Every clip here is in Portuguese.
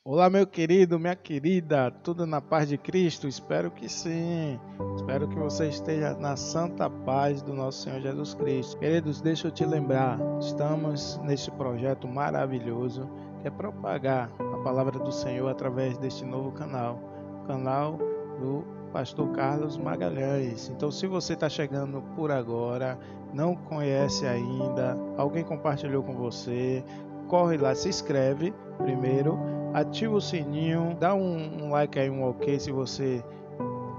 Olá, meu querido, minha querida, tudo na paz de Cristo? Espero que sim. Espero que você esteja na santa paz do nosso Senhor Jesus Cristo. Queridos, deixa eu te lembrar, estamos neste projeto maravilhoso que é propagar a palavra do Senhor através deste novo canal, o canal do Pastor Carlos Magalhães. Então, se você está chegando por agora, não conhece ainda, alguém compartilhou com você, corre lá, se inscreve primeiro, ativa o sininho, dá um like aí, um ok se você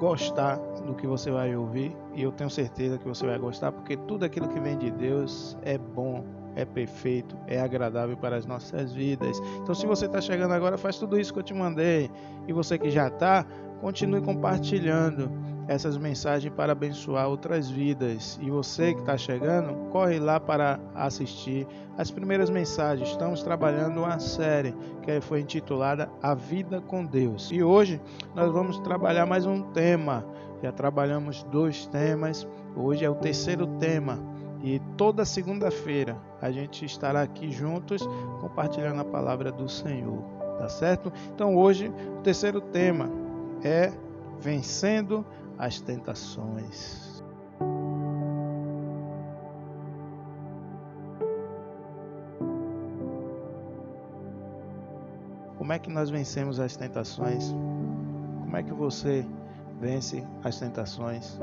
gostar do que você vai ouvir, e eu tenho certeza que você vai gostar, porque tudo aquilo que vem de Deus é bom, é perfeito, é agradável para as nossas vidas. Então, se você está chegando agora, faz tudo isso que eu te mandei, e você que já está, continue compartilhando essas mensagens para abençoar outras vidas. E você que está chegando, corre lá para assistir as primeiras mensagens. Estamos trabalhando uma série que foi intitulada A Vida com Deus. E hoje nós vamos trabalhar mais um tema. Já trabalhamos 2 temas, hoje é o 3º tema. E toda segunda-feira a gente estará aqui juntos compartilhando a palavra do Senhor. Tá certo? Então hoje o 3º tema é vencendo as tentações. Como é que nós vencemos as tentações? Como é que você vence as tentações?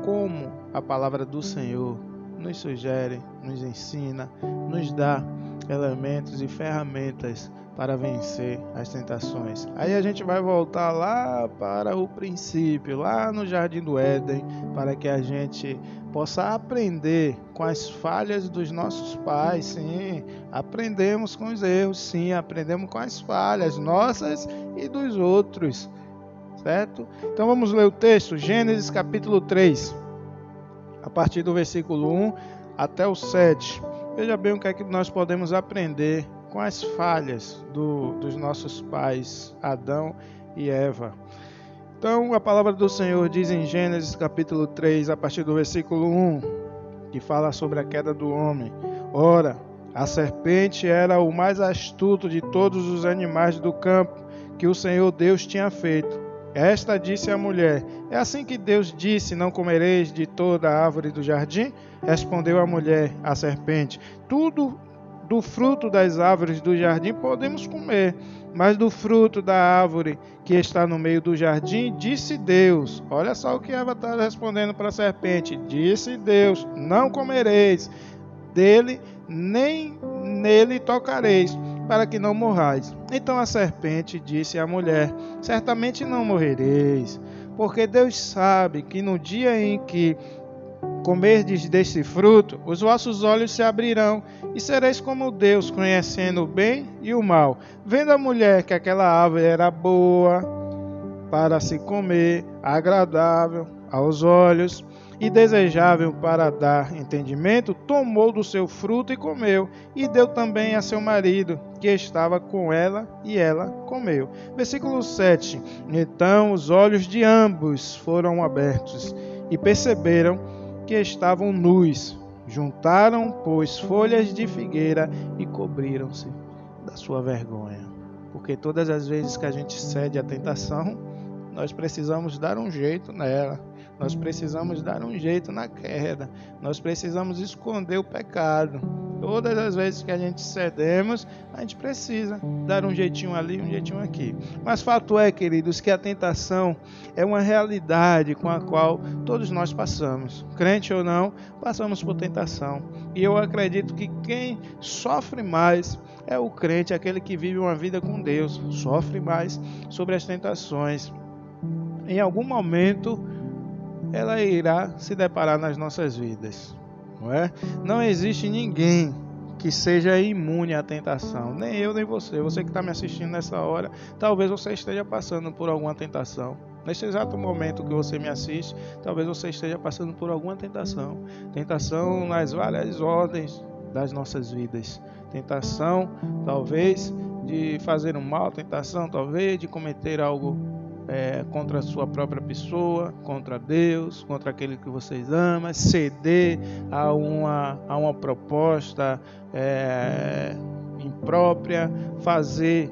Como a palavra do Senhor nos sugere, nos ensina, nos dá elementos e ferramentas para vencer as tentações. Aí a gente vai voltar lá para o princípio, lá no Jardim do Éden, para que a gente possa aprender com as falhas dos nossos pais. Sim, aprendemos com os erros, sim, aprendemos com as falhas nossas e dos outros, certo? Então vamos ler o texto, Gênesis capítulo 3, a partir do versículo 1 até o 7. Veja bem o que é que nós podemos aprender com as falhas dos nossos pais, Adão e Eva. Então, a palavra do Senhor diz em Gênesis capítulo 3, a partir do versículo 1, que fala sobre a queda do homem. Ora, a serpente era o mais astuto de todos os animais do campo que o Senhor Deus tinha feito. Esta disse à mulher: é assim que Deus disse, não comereis de toda a árvore do jardim? Respondeu a mulher à serpente: tudo do fruto das árvores do jardim podemos comer, mas do fruto da árvore que está no meio do jardim, disse Deus. Olha só o que Eva está respondendo para a serpente: disse Deus, não comereis dele, nem nele tocareis, para que não morrais. Então a serpente disse à mulher: certamente não morrereis, porque Deus sabe que no dia em que comerdes deste fruto, os vossos olhos se abrirão, e sereis como Deus, conhecendo o bem e o mal. Vendo a mulher que aquela árvore era boa para se comer, agradável aos olhos e desejável para dar entendimento, tomou do seu fruto e comeu, e deu também a seu marido, que estava com ela, e ela comeu. Versículo 7. Então os olhos de ambos foram abertos, e perceberam que estavam nus. Juntaram, pois, folhas de figueira e cobriram-se da sua vergonha. Porque todas as vezes que a gente cede à tentação, nós precisamos dar um jeito nela. Nós precisamos dar um jeito na queda. Nós precisamos esconder o pecado. Todas as vezes que a gente cedemos, a gente precisa dar um jeitinho ali, um jeitinho aqui. Mas fato é, queridos, que a tentação é uma realidade com a qual todos nós passamos. Crente ou não, passamos por tentação. E eu acredito que quem sofre mais é o crente, aquele que vive uma vida com Deus. Sofre mais sobre as tentações. Em algum momento, ela irá se deparar nas nossas vidas, não é? Não existe ninguém que seja imune à tentação, nem eu nem você. Você que está me assistindo nessa hora, talvez você esteja passando por alguma tentação. Nesse exato momento que você me assiste, talvez você esteja passando por alguma tentação. Tentação nas várias ordens das nossas vidas. Tentação, talvez, de fazer um mal. Tentação, talvez, de cometer algo contra a sua própria pessoa, contra Deus, contra aquele que vocês amam, ceder a uma proposta imprópria, fazer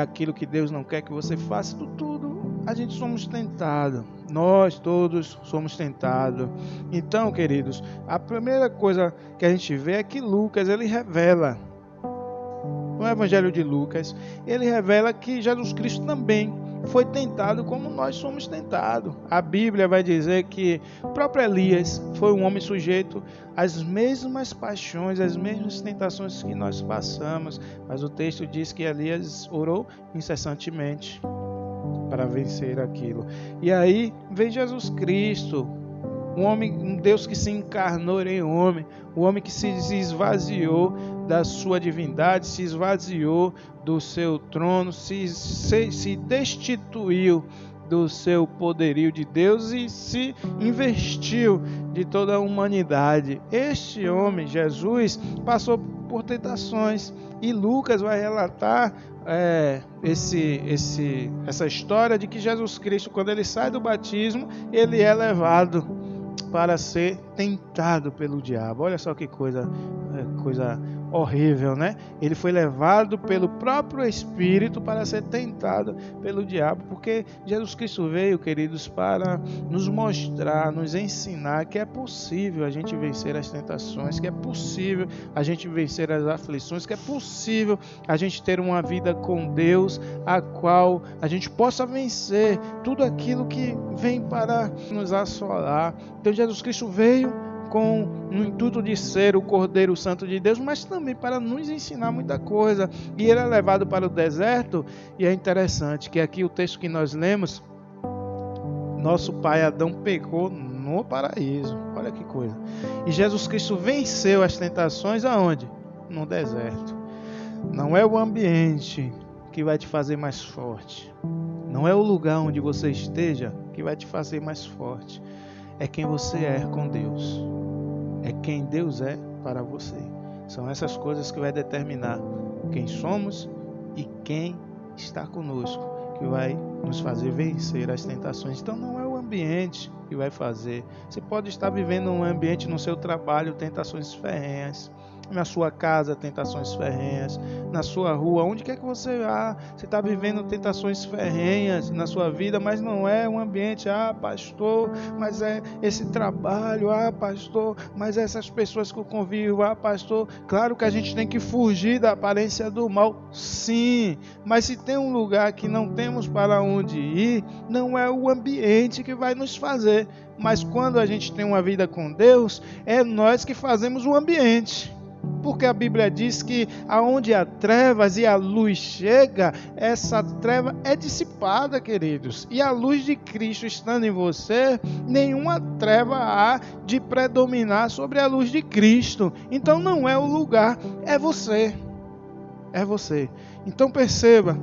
aquilo que Deus não quer que você faça, tudo a gente somos tentados. Nós todos somos tentados. Então, queridos, a primeira coisa que a gente vê é que Lucas, ele revela, no Evangelho de Lucas, ele revela que Jesus Cristo também foi tentado como nós somos tentados. A Bíblia vai dizer que o próprio Elias foi um homem sujeito às mesmas paixões, às mesmas tentações que nós passamos, mas o texto diz que Elias orou incessantemente para vencer aquilo. E aí vem Jesus Cristo, um Deus que se encarnou em homem, o homem que se esvaziou da sua divindade, se esvaziou do seu trono, se destituiu do seu poderio de Deus e se investiu de toda a humanidade. Este homem, Jesus, passou por tentações, e Lucas vai relatar essa história de que Jesus Cristo, quando ele sai do batismo, ele é levado para ser tentado pelo diabo. Olha só que coisa horrível, né? Ele foi levado pelo próprio Espírito para ser tentado pelo diabo, porque Jesus Cristo veio, queridos, para nos mostrar, nos ensinar que é possível a gente vencer as tentações, que é possível a gente vencer as aflições, que é possível a gente ter uma vida com Deus, a qual a gente possa vencer tudo aquilo que vem para nos assolar. Então Jesus Cristo veio com o intuito de ser o Cordeiro Santo de Deus, mas também para nos ensinar muita coisa. E ele é levado para o deserto, e é interessante que aqui o texto que nós lemos, nosso pai Adão pecou no paraíso. Olha que coisa. E Jesus Cristo venceu as tentações aonde? No deserto. Não é o ambiente que vai te fazer mais forte. Não é o lugar onde você esteja que vai te fazer mais forte. É quem você é com Deus. É quem Deus é para você. São essas coisas que vai determinar quem somos e quem está conosco, que vai nos fazer vencer as tentações. Então não é o ambiente que vai fazer. Você pode estar vivendo um ambiente no seu trabalho, tentações ferrenhas. Na sua casa, tentações ferrenhas. Na sua rua, onde quer que você vá, você está vivendo tentações ferrenhas na sua vida, mas não é um ambiente, pastor, mas é esse trabalho, pastor, mas essas pessoas que eu convivo, pastor. Claro que a gente tem que fugir da aparência do mal, sim, mas se tem um lugar que não temos para onde ir, não é o ambiente que vai nos fazer, mas quando a gente tem uma vida com Deus, é nós que fazemos o ambiente. Porque a Bíblia diz que aonde há trevas e a luz chega, essa treva é dissipada, queridos. E a luz de Cristo estando em você, nenhuma treva há de predominar sobre a luz de Cristo. Então não é o lugar, é você. É você. Então perceba,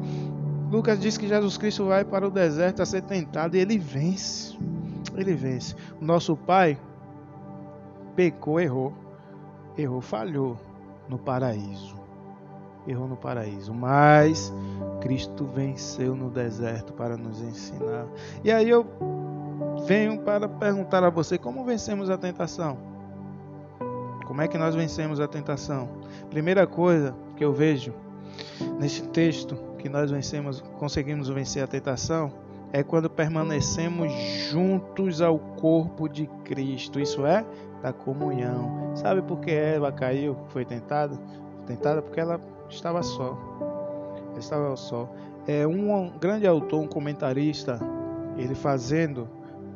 Lucas diz que Jesus Cristo vai para o deserto a ser tentado e ele vence. Ele vence. O nosso pai pecou, errou, falhou no paraíso. Errou no paraíso, mas Cristo venceu no deserto para nos ensinar. E aí eu venho para perguntar a você, como vencemos a tentação? Como é que nós vencemos a tentação? Primeira coisa que eu vejo nesse texto que nós conseguimos vencer a tentação é quando permanecemos juntos ao corpo de Cristo. Isso é da comunhão. Sabe por que Eva caiu, foi tentada? Porque ela estava só. Ela estava só. Um grande autor, um comentarista, ele fazendo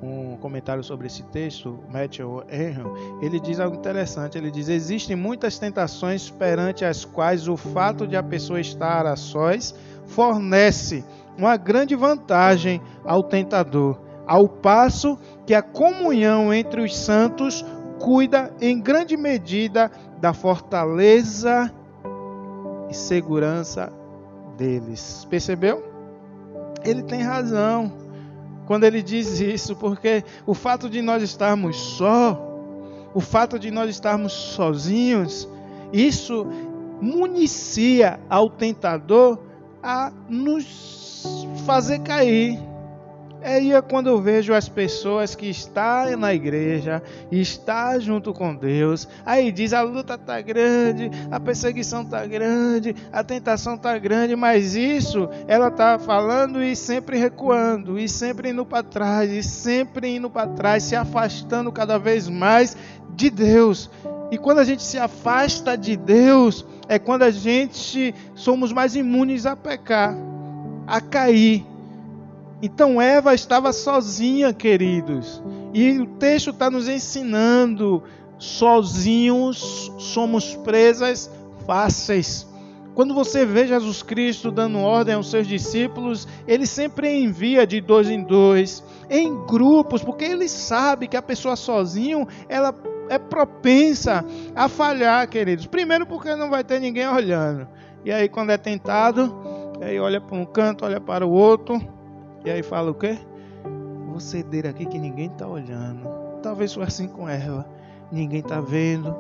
um comentário sobre esse texto, Matthew Henry, ele diz algo interessante. Ele diz: existem muitas tentações perante as quais o fato de a pessoa estar a sós fornece uma grande vantagem ao tentador, ao passo que a comunhão entre os santos cuida em grande medida da fortaleza e segurança deles. Percebeu? Ele tem razão quando ele diz isso, porque o fato de nós estarmos o fato de nós estarmos sozinhos, isso municia ao tentador a nos fazer cair, Aí é quando eu vejo as pessoas que estão na igreja, estão junto com Deus, aí diz a luta está grande, a perseguição está grande, a tentação está grande, mas isso ela está falando e sempre recuando, e sempre indo para trás, e sempre indo para trás, se afastando cada vez mais de Deus. E quando a gente se afasta de Deus, é quando a gente somos mais imunes a pecar, a cair. Então Eva estava sozinha, queridos, e o texto está nos ensinando, sozinhos somos presas fáceis. Quando você vê Jesus Cristo dando ordem aos seus discípulos, ele sempre envia de 2 em 2, em grupos, porque ele sabe que a pessoa sozinho, ela é propensa a falhar, queridos. Primeiro porque não vai ter ninguém olhando, e aí quando é tentado, aí olha para um canto, olha para o outro, e aí fala o quê? Vou ceder aqui que ninguém está olhando. Talvez foi assim com Eva. Ninguém está vendo,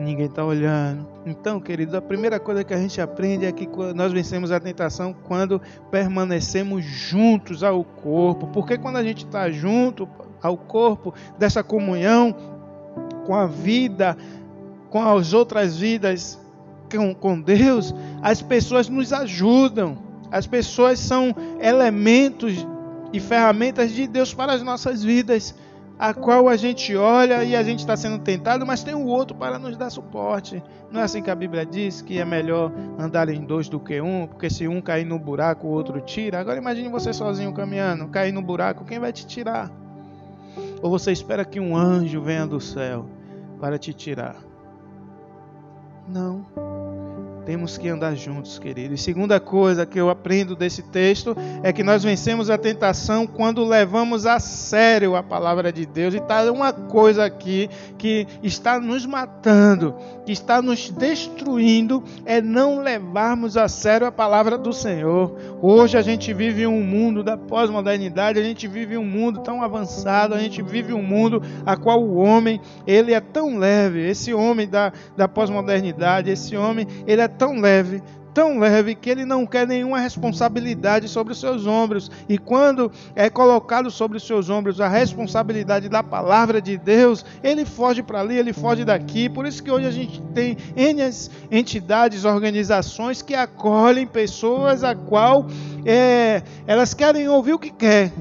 ninguém está olhando. Então, queridos, a primeira coisa que a gente aprende é que nós vencemos a tentação quando permanecemos juntos ao corpo. Porque quando a gente está junto ao corpo, dessa comunhão com a vida, com as outras vidas, com Deus, as pessoas nos ajudam. As pessoas são elementos e ferramentas de Deus para as nossas vidas, a qual a gente olha e a gente está sendo tentado, mas tem o outro para nos dar suporte. Não é assim que a Bíblia diz que é melhor andar em 2 do que 1, porque se um cair no buraco, o outro tira. Agora imagine você sozinho caminhando, cair no buraco, quem vai te tirar? Ou você espera que um anjo venha do céu para te tirar? Não. Temos que andar juntos, querido. E segunda coisa que eu aprendo desse texto é que nós vencemos a tentação quando levamos a sério a palavra de Deus. E está uma coisa aqui que está nos matando, que está nos destruindo, é não levarmos a sério a palavra do Senhor. Hoje a gente vive um mundo da pós-modernidade, a gente vive um mundo tão avançado, a gente vive um mundo a qual o homem, ele é tão leve. Esse homem da pós-modernidade, esse homem, ele é tão leve que ele não quer nenhuma responsabilidade sobre os seus ombros. E quando é colocado sobre os seus ombros a responsabilidade da palavra de Deus, ele foge para ali, ele foge daqui. Por isso que hoje a gente tem N entidades, organizações que acolhem pessoas a qual elas querem ouvir o que quer.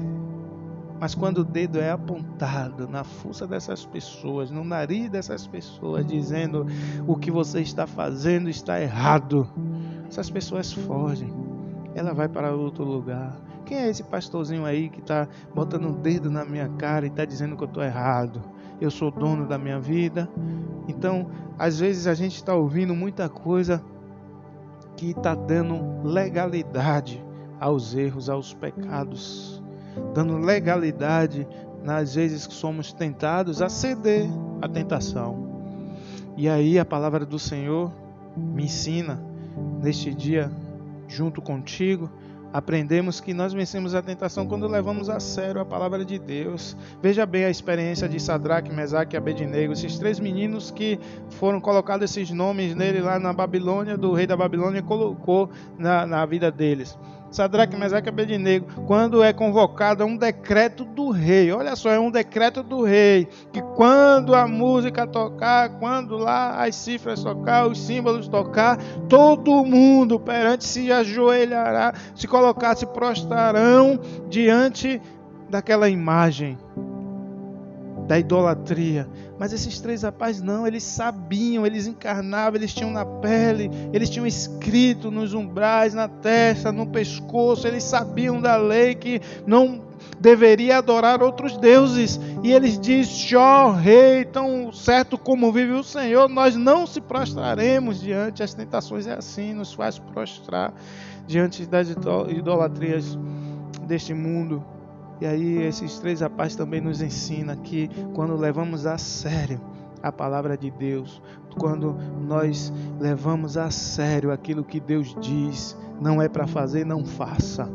Mas quando o dedo é apontado na fuça dessas pessoas, no nariz dessas pessoas, dizendo o que você está fazendo está errado, essas pessoas fogem. Ela vai para outro lugar. Quem é esse pastorzinho aí que está botando o dedo na minha cara e está dizendo que eu estou errado? Eu sou dono da minha vida. Então, às vezes a gente está ouvindo muita coisa que está dando legalidade aos erros, aos pecados, dando legalidade nas vezes que somos tentados a ceder à tentação. E aí a palavra do Senhor me ensina, neste dia, junto contigo, aprendemos que nós vencemos a tentação quando levamos a sério a palavra de Deus. Veja bem a experiência de Sadraque, Mesaque e Abednego, esses 3 meninos que foram colocados esses nomes nele lá na Babilônia, do rei da Babilônia colocou na vida deles. Sadraque, Mesaque e Abednego, quando é convocado um decreto do rei, olha só, é um decreto do rei, que quando a música tocar, quando lá as cifras tocar, os símbolos tocar, todo mundo perante se ajoelhará, se colocar, se prostrarão diante daquela imagem da idolatria. Mas esses 3 rapazes não, eles sabiam, eles encarnavam, eles tinham na pele, eles tinham escrito nos umbrais, na testa, no pescoço, eles sabiam da lei que não deveria adorar outros deuses. E eles dizem: ó rei, tão certo como vive o Senhor, nós não se prostraremos diante. As tentações é assim, nos faz prostrar diante das idolatrias deste mundo. E aí esses 3 rapazes também nos ensinam que quando levamos a sério a palavra de Deus, quando nós levamos a sério aquilo que Deus diz, não é para fazer, não faça.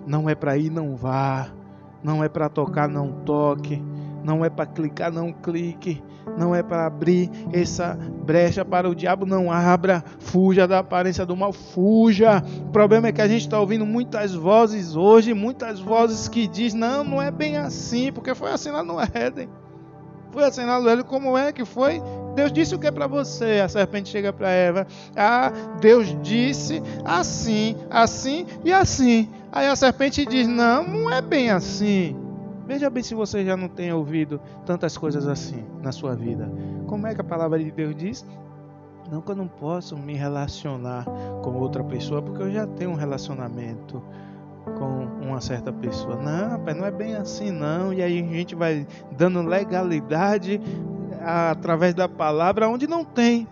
Não é para ir, não vá. Não é para tocar, não toque. não é para clicar, não clique. Não é para abrir essa brecha para o diabo, não abra. Fuja da aparência do mal, fuja. O problema é que a gente está ouvindo muitas vozes hoje, muitas vozes que dizem, não é bem assim, porque foi assim lá no Éden. Foi assim lá no Éden, como é que foi? Deus disse o que para você? A serpente chega para Eva, Deus disse assim, assim e assim. Aí a serpente diz, não é bem assim. Veja bem se você já não tem ouvido tantas coisas assim na sua vida. Como é que a palavra de Deus diz? Não que eu não posso me relacionar com outra pessoa, porque eu já tenho um relacionamento com uma certa pessoa. Não, rapaz, não é bem assim não. E aí a gente vai dando legalidade através da palavra onde não tem.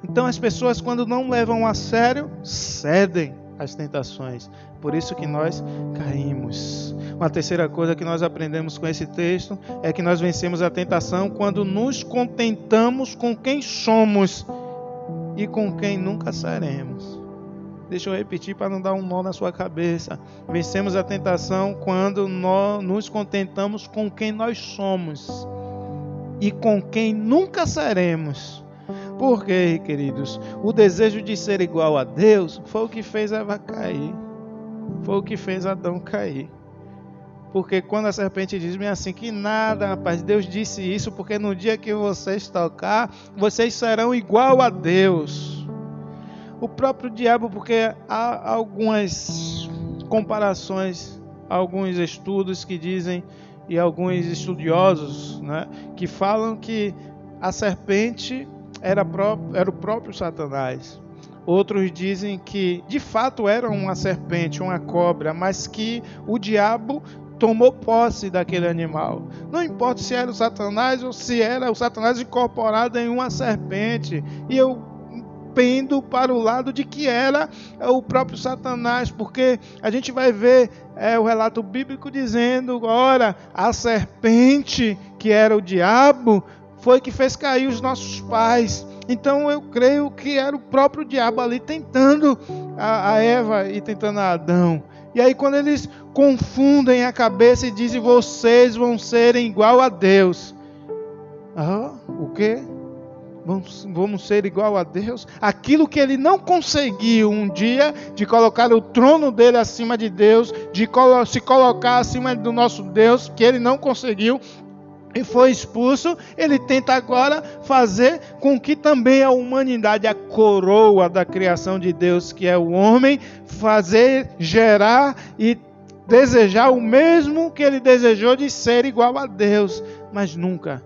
Então as pessoas, quando não levam a sério, cedem às tentações. Por isso que nós caímos. Uma terceira coisa que nós aprendemos com esse texto é que nós vencemos a tentação quando nos contentamos com quem somos e com quem nunca seremos. Deixa eu repetir para não dar um nó na sua cabeça. Vencemos a tentação quando nós nos contentamos com quem nós somos e com quem nunca seremos. Por quê, queridos? O desejo de ser igual a Deus foi o que fez Eva cair. Foi o que fez Adão cair. Porque quando a serpente diz bem assim, que nada, rapaz, Deus disse isso porque no dia que vocês tocar, vocês serão igual a Deus. O próprio diabo, porque há algumas comparações, alguns estudos que dizem, e alguns estudiosos, né, que falam que a serpente era o próprio Satanás. Outros dizem que de fato era uma serpente, uma cobra, mas que o diabo tomou posse daquele animal. Não importa se era o Satanás ou se era o Satanás incorporado em uma serpente. E eu pendo para o lado de que era o próprio Satanás, porque a gente vai ver o relato bíblico dizendo, ora, a serpente, que era o diabo, foi que fez cair os nossos pais. Então eu creio que era o próprio diabo ali tentando a Eva e tentando a Adão. E aí quando eles confundem a cabeça e dizem, vocês vão serem igual a Deus. O quê? Vamos ser igual a Deus? Aquilo que ele não conseguiu um dia, de colocar o trono dele acima de Deus, de se colocar acima do nosso Deus, que ele não conseguiu, e foi expulso, ele tenta agora fazer com que também a humanidade, a coroa da criação de Deus, que é o homem, fazer, gerar e desejar o mesmo que ele desejou, de ser igual a Deus. Mas nunca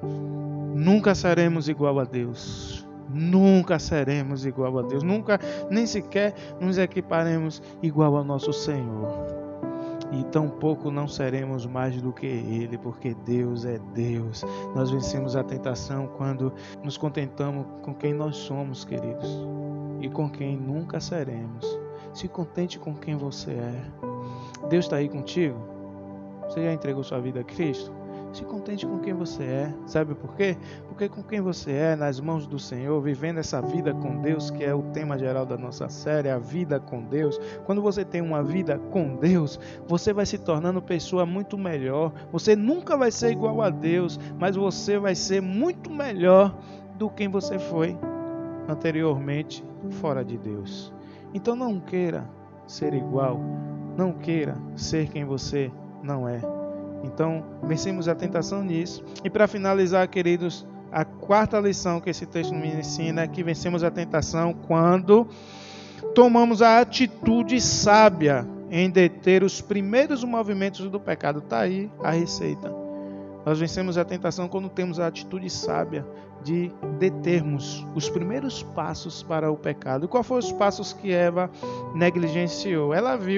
seremos igual a Deus. Nunca seremos igual a Deus. Nunca, nem sequer nos equiparemos igual ao nosso Senhor. E tampouco não seremos mais do que Ele, porque Deus é Deus. Nós vencemos a tentação quando nos contentamos com quem nós somos, queridos, e com quem nunca seremos. Se contente com quem você é. Deus está aí contigo? Você já entregou sua vida a Cristo? Se contente com quem você é. Sabe por quê? Porque com quem você é, nas mãos do Senhor, vivendo essa vida com Deus, que é o tema geral da nossa série, a vida com Deus. Quando você tem uma vida com Deus, você vai se tornando pessoa muito melhor. Você nunca vai ser igual a Deus, mas você vai ser muito melhor do que você foi anteriormente fora de Deus. Então não queira ser igual, não queira ser quem você não é. Então, vencemos a tentação nisso. E para finalizar, queridos, a quarta lição que esse texto me ensina é que vencemos a tentação quando tomamos a atitude sábia em deter os primeiros movimentos do pecado. Está aí a receita. Nós vencemos a tentação quando temos a atitude sábia de determos os primeiros passos para o pecado. E quais foram os passos que Eva negligenciou?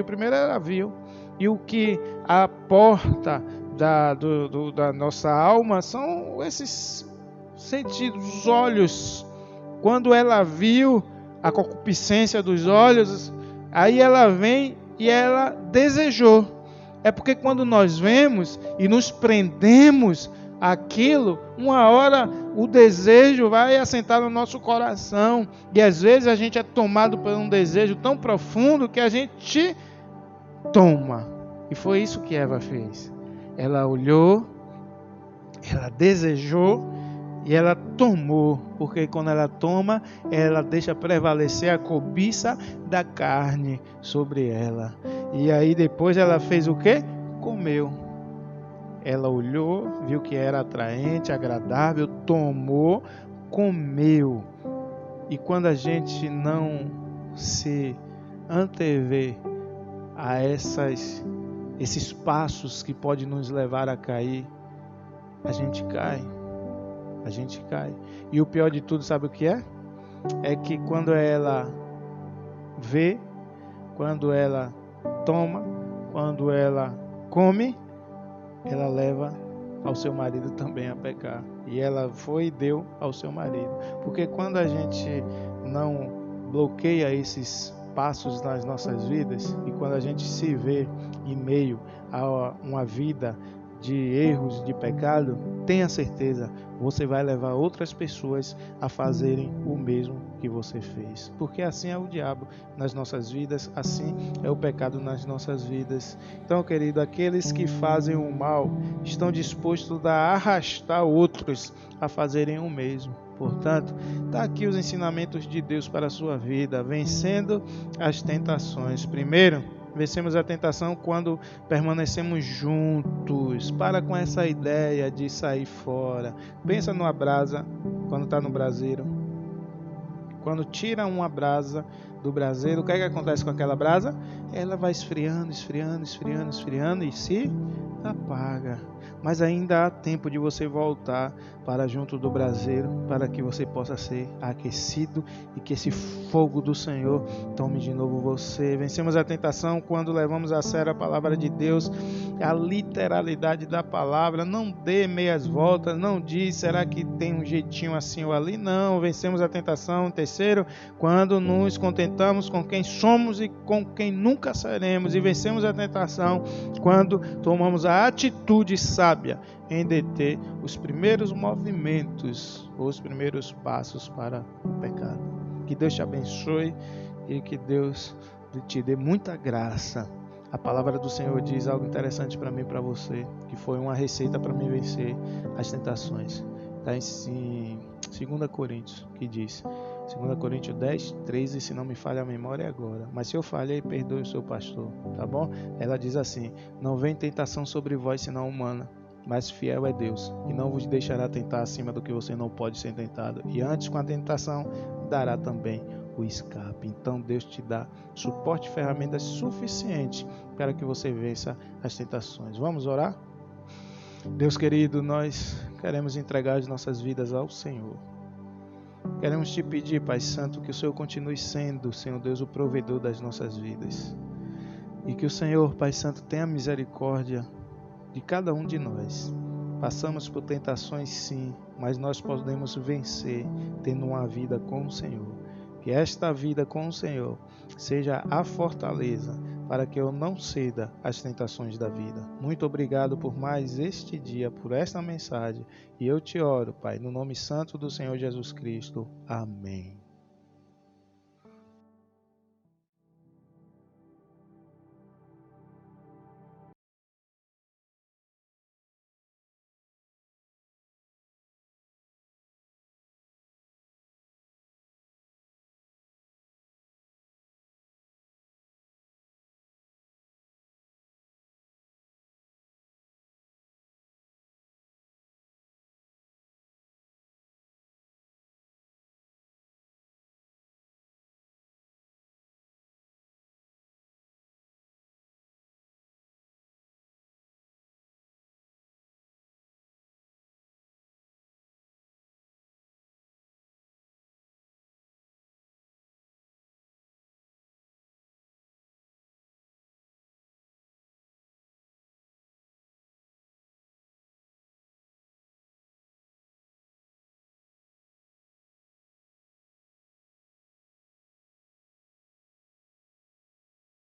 Primeiro ela viu. E o que a porta da nossa alma são esses sentidos, os olhos. Quando ela viu a concupiscência dos olhos, aí ela vem e ela desejou. É porque quando nós vemos e nos prendemos àquilo, uma hora o desejo vai assentar no nosso coração. E às vezes a gente é tomado por um desejo tão profundo que a gente toma. E foi isso que Eva fez. Ela olhou, ela desejou e ela tomou, porque quando ela toma, ela deixa prevalecer a cobiça da carne sobre ela. E aí depois ela fez o quê? Comeu. Ela olhou, viu que era atraente, agradável, tomou, comeu. E quando a gente não se antevê a esses passos que podem nos levar a cair, a gente cai. A gente cai. E o pior de tudo, sabe o que é? É que quando ela vê, quando ela toma, quando ela come, ela leva ao seu marido também a pecar. E ela foi e deu ao seu marido. Porque quando a gente não bloqueia esses passos nas nossas vidas, e quando a gente se vê em meio a uma vida de erros, de pecado, tenha certeza, você vai levar outras pessoas a fazerem o mesmo que você fez. Porque assim é o diabo nas nossas vidas, assim é o pecado nas nossas vidas. Então, querido, aqueles que fazem o mal estão dispostos a arrastar outros a fazerem o mesmo. Portanto, está aqui os ensinamentos de Deus para a sua vida, vencendo as tentações. Primeiro, vencemos a tentação quando permanecemos juntos. Para com essa ideia de sair fora. Pensa numa brasa, quando está no braseiro. Quando tira uma brasa do braseiro, o que é que acontece com aquela brasa? Ela vai esfriando, esfriando, esfriando, esfriando e se apaga. Mas ainda há tempo de você voltar para junto do braseiro, para que você possa ser aquecido e que esse fogo do Senhor tome de novo você. Vencemos a tentação quando levamos a sério a palavra de Deus, a literalidade da palavra. Não dê meias voltas, não diz, será que tem um jeitinho assim ou ali? Não, vencemos a tentação. Terceiro, quando nos contentamos com quem somos e com quem nunca seremos. E vencemos a tentação quando tomamos a atitude sábia em deter os primeiros movimentos, os primeiros passos para o pecado. Que Deus te abençoe e que Deus te dê muita graça. A palavra do Senhor diz algo interessante para mim e para você, que foi uma receita para me vencer as tentações. Está em 2 Coríntios, que diz, 2 Coríntios 10, 13, se não me falha a memória agora. Mas se eu falhei, perdoe o seu pastor, tá bom? Ela diz assim, não vem tentação sobre vós, senão humana, mas fiel é Deus, e não vos deixará tentar acima do que você não pode ser tentado. E antes, com a tentação, dará também o escape. Então Deus te dá suporte e ferramentas suficientes para que você vença as tentações. Vamos orar? Deus querido, nós queremos entregar as nossas vidas ao Senhor. Queremos te pedir, Pai Santo, que o Senhor continue sendo, Senhor Deus, o provedor das nossas vidas. E que o Senhor, Pai Santo, tenha misericórdia de cada um de nós. Passamos por tentações sim, mas nós podemos vencer tendo uma vida com o Senhor. Que esta vida com o Senhor seja a fortaleza para que eu não ceda às tentações da vida. Muito obrigado por mais este dia, por esta mensagem. E eu te oro, Pai, no nome santo do Senhor Jesus Cristo. Amém.